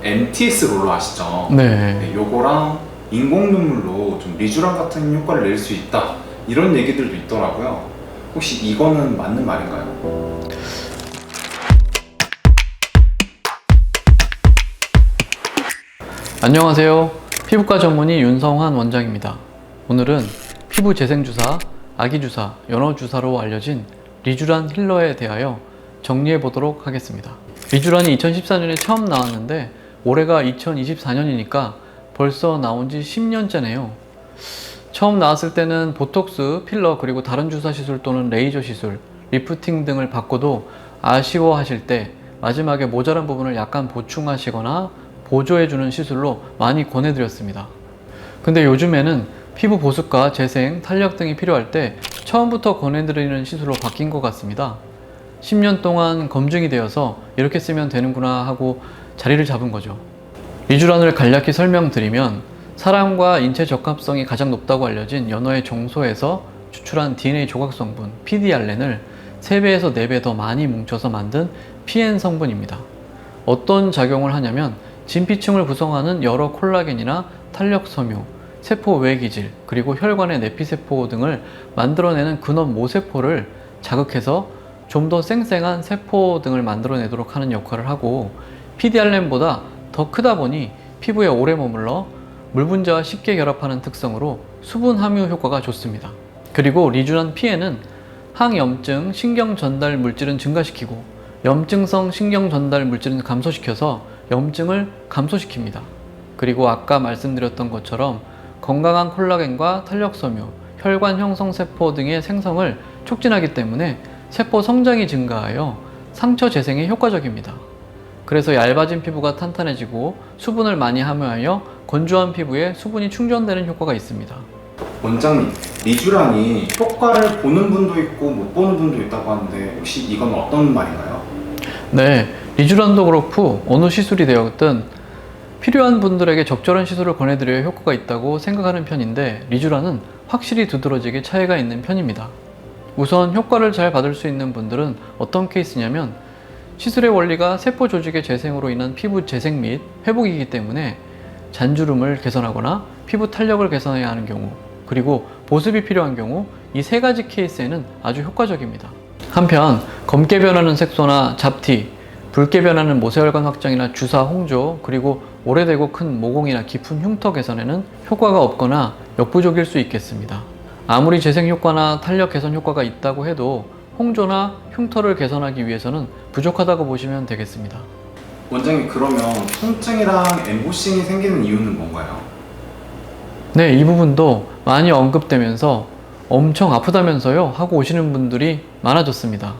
MTS 롤러 아시죠? 네. 네, 요거랑 인공 눈물로 좀 리쥬란 같은 효과를 낼 수 있다, 이런 얘기들도 있더라고요. 혹시 이거는 맞는 말인가요? 안녕하세요. 피부과 전문의 윤성환 원장입니다. 오늘은 피부 재생주사, 아기주사, 연어주사로 알려진 리쥬란 힐러에 대하여 정리해 보도록 하겠습니다. 리쥬란이 2014년에 처음 나왔는데 올해가 2024년이니까 벌써 나온 지 10년째네요. 처음 나왔을 때는 보톡스, 필러, 그리고 다른 주사 시술 또는 레이저 시술, 리프팅 등을 받고도 아쉬워하실 때 마지막에 모자란 부분을 약간 보충하시거나 보조해주는 시술로 많이 권해드렸습니다. 근데 요즘에는 피부 보습과 재생, 탄력 등이 필요할 때 처음부터 권해드리는 시술로 바뀐 것 같습니다. 10년 동안 검증이 되어서 이렇게 쓰면 되는구나 하고 자리를 잡은 거죠. 리쥬란을 간략히 설명드리면 사람과 인체 적합성이 가장 높다고 알려진 연어의 정소에서 추출한 DNA 조각 성분 PDRN을 3배에서 4배 더 많이 뭉쳐서 만든 PN 성분입니다. 어떤 작용을 하냐면 진피층을 구성하는 여러 콜라겐이나 탄력 섬유, 세포 외 기질, 그리고 혈관의 내피세포 등을 만들어내는 근원 모세포를 자극해서 좀 더 쌩쌩한 세포 등을 만들어내도록 하는 역할을 하고, PDRN보다 더 크다 보니 피부에 오래 머물러 물 분자와 쉽게 결합하는 특성으로 수분 함유 효과가 좋습니다. 그리고 리쥬란 PN은 항염증 신경 전달 물질은 증가시키고 염증성 신경 전달 물질은 감소시켜서 염증을 감소시킵니다. 그리고 아까 말씀드렸던 것처럼 건강한 콜라겐과 탄력섬유, 혈관 형성 세포 등의 생성을 촉진하기 때문에 세포 성장이 증가하여 상처 재생에 효과적입니다. 그래서 얇아진 피부가 탄탄해지고 수분을 많이 함유하여 건조한 피부에 수분이 충전되는 효과가 있습니다. 원장님, 리쥬란이 효과를 보는 분도 있고 못 보는 분도 있다고 하는데 혹시 이건 어떤 말인가요? 네, 리쥬란도 그렇고 어느 시술이 되었든 필요한 분들에게 적절한 시술을 권해드려야 효과가 있다고 생각하는 편인데, 리쥬란은 확실히 두드러지게 차이가 있는 편입니다. 우선 효과를 잘 받을 수 있는 분들은 어떤 케이스냐면, 시술의 원리가 세포 조직의 재생으로 인한 피부 재생 및 회복이기 때문에 잔주름을 개선하거나 피부 탄력을 개선해야 하는 경우, 그리고 보습이 필요한 경우, 이 3가지 케이스에는 아주 효과적입니다. 한편 검게 변하는 색소나 잡티, 붉게 변하는 모세혈관 확장이나 주사 홍조, 그리고 오래되고 큰 모공이나 깊은 흉터 개선에는 효과가 없거나 역부족일 수 있겠습니다. 아무리 재생 효과나 탄력 개선 효과가 있다고 해도 홍조나 흉터를 개선하기 위해서는 부족하다고 보시면 되겠습니다. 원장님, 그러면 통증이랑 엠보싱이 생기는 이유는 뭔가요? 네, 이 부분도 많이 언급되면서 엄청 아프다면서요 하고 오시는 분들이 많아졌습니다.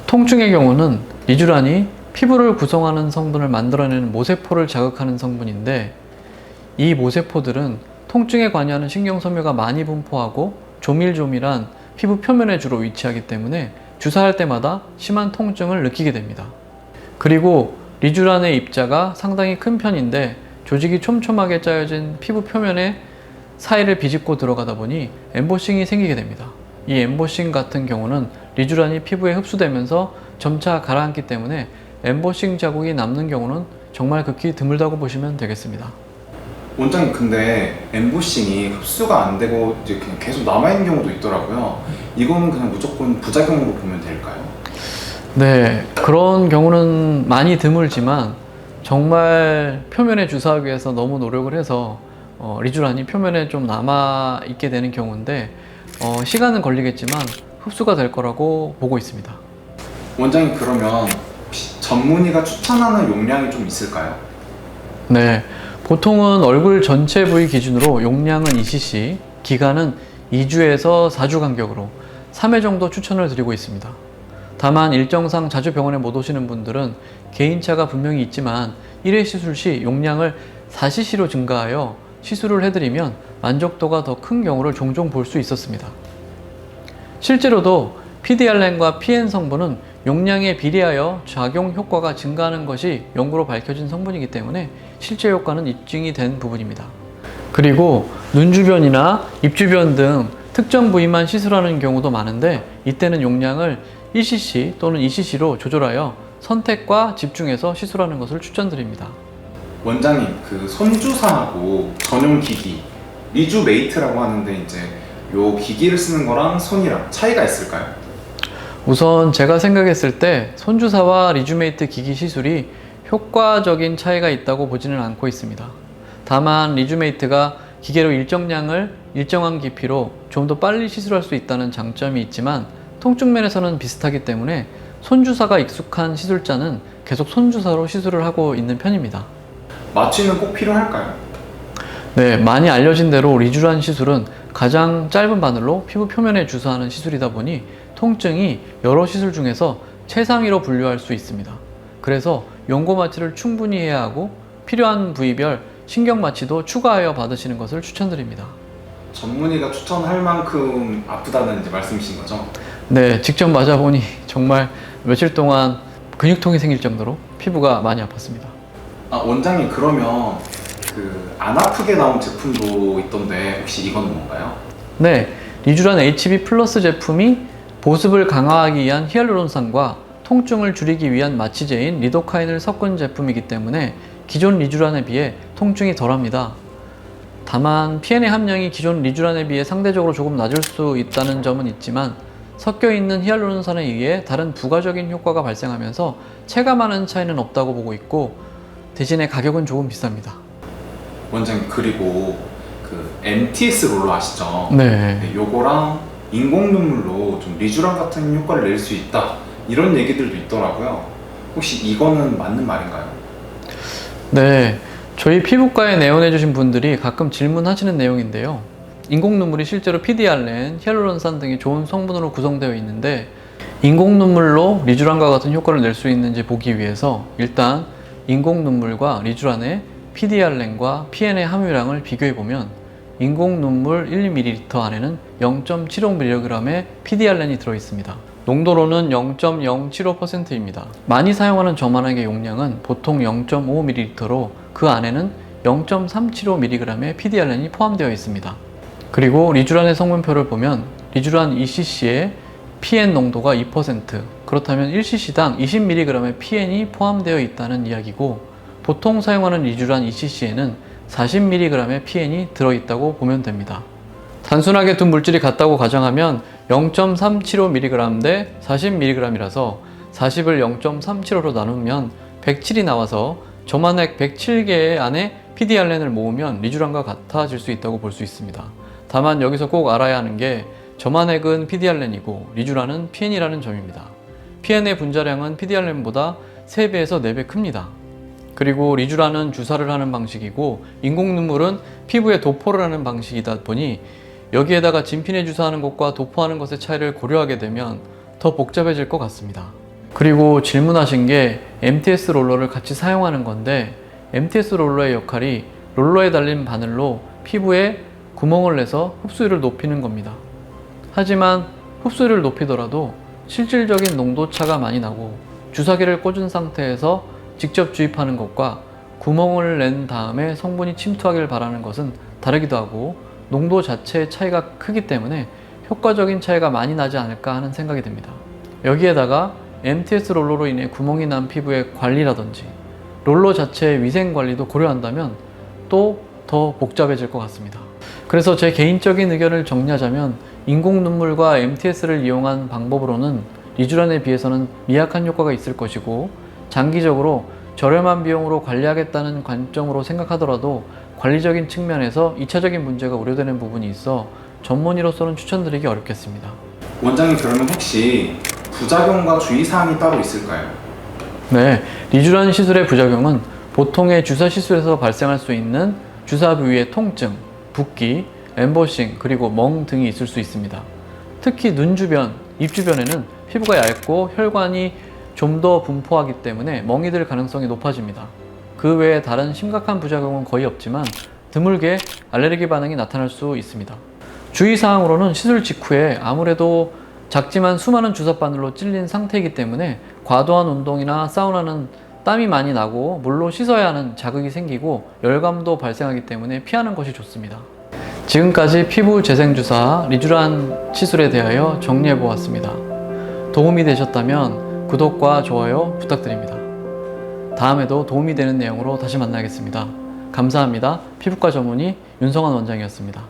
통증의 경우는 리쥬란이 피부를 구성하는 성분을 만들어내는 모세포를 자극하는 성분인데, 이 모세포들은 통증에 관여하는 신경섬유가 많이 분포하고 조밀조밀한 피부 표면에 주로 위치하기 때문에 주사할 때마다 심한 통증을 느끼게 됩니다. 그리고 리쥬란의 입자가 상당히 큰 편인데 조직이 촘촘하게 짜여진 피부 표면에 사이를 비집고 들어가다 보니 엠보싱이 생기게 됩니다. 이 엠보싱 같은 경우는 리쥬란이 피부에 흡수되면서 점차 가라앉기 때문에 엠보싱 자국이 남는 경우는 정말 극히 드물다고 보시면 되겠습니다. 원장님, 근데 엠보싱이 흡수가 안 되고 이제 그냥 계속 남아있는 경우도 있더라고요. 이거는 그냥 무조건 부작용으로 보면 될까요? 네, 그런 경우는 많이 드물지만 정말 표면에 주사하기 위해서 너무 노력을 해서 리쥬란이 표면에 좀 남아 있게 되는 경우인데, 시간은 걸리겠지만 흡수가 될 거라고 보고 있습니다. 원장님, 그러면 혹시 전문의가 추천하는 용량이 좀 있을까요? 네, 보통은 얼굴 전체 부위 기준으로 용량은 2cc, 기간은 2주에서 4주 간격으로 3회 정도 추천을 드리고 있습니다. 다만 일정상 자주 병원에 못 오시는 분들은 개인차가 분명히 있지만 1회 시술 시 용량을 4cc로 증가하여 시술을 해드리면 만족도가 더 큰 경우를 종종 볼 수 있었습니다. 실제로도 PDRN과 PN 성분은 용량에 비례하여 작용 효과가 증가하는 것이 연구로 밝혀진 성분이기 때문에 실제 효과는 입증이 된 부분입니다. 그리고 눈 주변이나 입 주변 등 특정 부위만 시술하는 경우도 많은데, 이때는 용량을 1cc 또는 2cc로 조절하여 선택과 집중해서 시술하는 것을 추천드립니다. 원장님, 그 손주사하고 전용 기기 리주메이트라고 하는데 이제 요 기기를 쓰는 거랑 손이랑 차이가 있을까요? 우선 제가 생각했을 때 손주사와 리주메이트 기기 시술이 효과적인 차이가 있다고 보지는 않고 있습니다. 다만 리주메이트가 기계로 일정량을 일정한 깊이로 좀 더 빨리 시술할 수 있다는 장점이 있지만 통증 면에서는 비슷하기 때문에 손주사가 익숙한 시술자는 계속 손주사로 시술을 하고 있는 편입니다. 마취는 꼭 필요할까요? 네, 많이 알려진 대로 리주란 시술은 가장 짧은 바늘로 피부 표면에 주사하는 시술이다 보니 통증이 여러 시술 중에서 최상위로 분류할 수 있습니다. 그래서 연고 마취를 충분히 해야 하고 필요한 부위별 신경 마취도 추가하여 받으시는 것을 추천드립니다. 전문의가 추천할 만큼 아프다는 이제 말씀이신 거죠? 네, 직접 맞아보니 정말 며칠 동안 근육통이 생길 정도로 피부가 많이 아팠습니다. 아, 원장님, 그러면 그 안 아프게 나온 제품도 있던데 혹시 이건 뭔가요? 네, 리주란 HB 플러스 제품이 보습을 강화하기 위한 히알루론산과 통증을 줄이기 위한 마취제인 리도카인을 섞은 제품이기 때문에 기존 리주란에 비해 통증이 덜합니다. 다만 PNA 함량이 기존 리주란에 비해 상대적으로 조금 낮을 수 있다는 점은 있지만 섞여 있는 히알루론산에 의해 다른 부가적인 효과가 발생하면서 체감하는 차이는 없다고 보고 있고 대신에 가격은 조금 비쌉니다. 원장님, 그리고 그 MTS 롤러 아시죠? 네. 네, 요거랑 인공 눈물로 좀 리주란 같은 효과를 낼 수 있다, 이런 얘기들도 있더라고요. 혹시 이거는 맞는 말인가요? 네, 저희 피부과에 내원해 주신 분들이 가끔 질문하시는 내용인데요. 인공 눈물이 실제로 PDRN, 히알루론산 등의 좋은 성분으로 구성되어 있는데 인공 눈물로 리주란과 같은 효과를 낼 수 있는지 보기 위해서 일단 인공 눈물과 리주란의 PDRN과 PN의 함유량을 비교해 보면 인공 눈물 1ml 안에는 0.75mg의 PDRN이 들어 있습니다. 농도로는 0.075%입니다. 많이 사용하는 저만액의 용량은 보통 0.5ml로 그 안에는 0.375mg의 PDRN이 포함되어 있습니다. 그리고 리주란의 성분표를 보면 리주란 2cc에 PN 농도가 2%, 그렇다면 1cc당 20mg의 PN이 포함되어 있다는 이야기고 보통 사용하는 리주란 2cc에는 40mg의 PN이 들어있다고 보면 됩니다. 단순하게 두 물질이 같다고 가정하면 0.375mg 대 40mg이라서 40을 0.375로 나누면 107이 나와서 저만액 107개 안에 PDRN을 모으면 리주란과 같아질 수 있다고 볼 수 있습니다. 다만 여기서 꼭 알아야 하는 게 저만액은 PDRN이고 리주란은 PN이라는 점입니다. PN의 분자량은 PDRN보다 3배에서 4배 큽니다. 그리고 리주란은 주사를 하는 방식이고 인공 눈물은 피부에 도포를 하는 방식이다 보니 여기에다가 진피내 주사하는 것과 도포하는 것의 차이를 고려하게 되면 더 복잡해질 것 같습니다. 그리고 질문하신 게 MTS 롤러를 같이 사용하는 건데 MTS 롤러의 역할이 롤러에 달린 바늘로 피부에 구멍을 내서 흡수율을 높이는 겁니다. 하지만 흡수율을 높이더라도 실질적인 농도차가 많이 나고 주사기를 꽂은 상태에서 직접 주입하는 것과 구멍을 낸 다음에 성분이 침투하길 바라는 것은 다르기도 하고 농도 자체의 차이가 크기 때문에 효과적인 차이가 많이 나지 않을까 하는 생각이 듭니다. 여기에다가 MTS 롤러로 인해 구멍이 난 피부의 관리라든지 롤러 자체의 위생 관리도 고려한다면 또 더 복잡해질 것 같습니다. 그래서 제 개인적인 의견을 정리하자면 인공 눈물과 MTS를 이용한 방법으로는 리주란에 비해서는 미약한 효과가 있을 것이고 장기적으로 저렴한 비용으로 관리하겠다는 관점으로 생각하더라도 관리적인 측면에서 2차적인 문제가 우려되는 부분이 있어 전문의로서는 추천드리기 어렵겠습니다. 원장님, 그러면 혹시 부작용과 주의사항이 따로 있을까요? 네, 리주란 시술의 부작용은 보통의 주사 시술에서 발생할 수 있는 주사 부위의 통증, 붓기, 엠보싱, 그리고 멍 등이 있을 수 있습니다. 특히 눈 주변, 입 주변에는 피부가 얇고 혈관이 좀 더 분포하기 때문에 멍이 들 가능성이 높아집니다. 그 외에 다른 심각한 부작용은 거의 없지만 드물게 알레르기 반응이 나타날 수 있습니다. 주의사항으로는 시술 직후에 아무래도 작지만 수많은 주사바늘로 찔린 상태이기 때문에 과도한 운동이나 사우나는 땀이 많이 나고 물로 씻어야 하는 자극이 생기고 열감도 발생하기 때문에 피하는 것이 좋습니다. 지금까지 피부 재생주사 리주란 시술에 대하여 정리해 보았습니다. 도움이 되셨다면 구독과 좋아요 부탁드립니다. 다음에도 도움이 되는 내용으로 다시 만나겠습니다. 감사합니다. 피부과 전문의 윤성환 원장이었습니다.